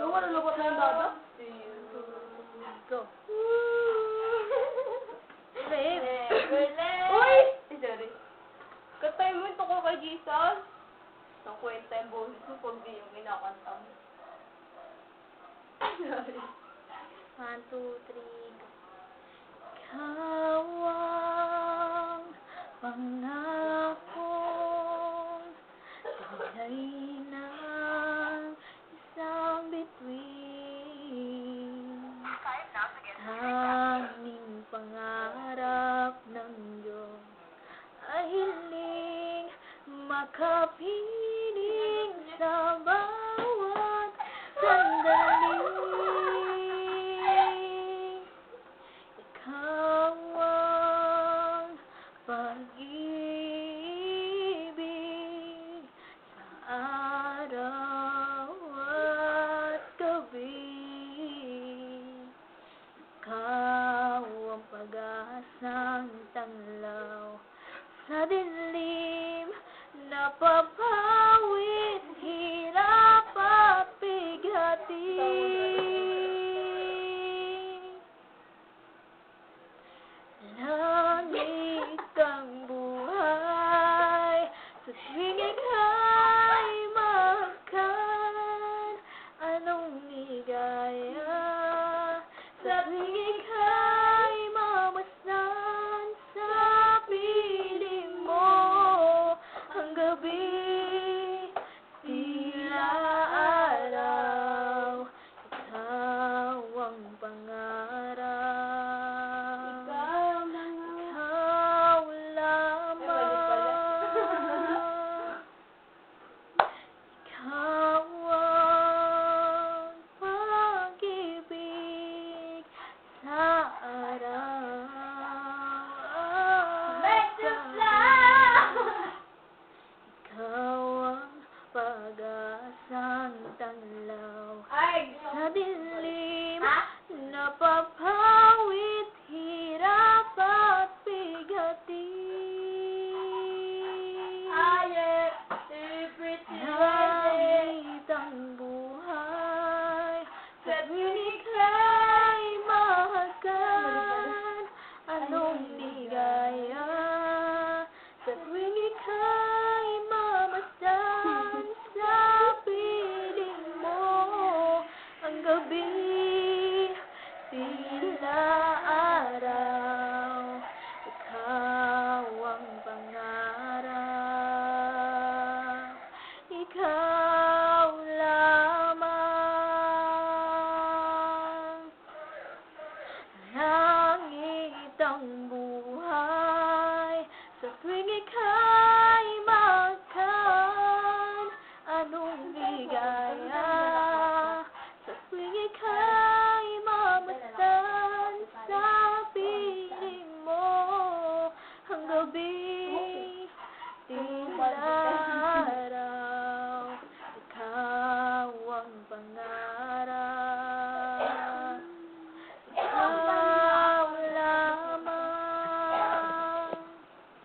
Yung malulukot na yung dada? Go. Babe. Uy! Sorry. Katay mo ito ko kay Jesus. Ang kwenta yung boses mo pag di yung kinakanta mo. Sorry. 1, 2, 3, go. Ikaw ang pangakong bigay ng isang bituin. Tanging pangarap ng iyong ay hiling makapiling sa bawat sandali. Ikaw ang pag-ibig sa araw at gabi. Ikaw ang pag-asang tanglaw sa dilim na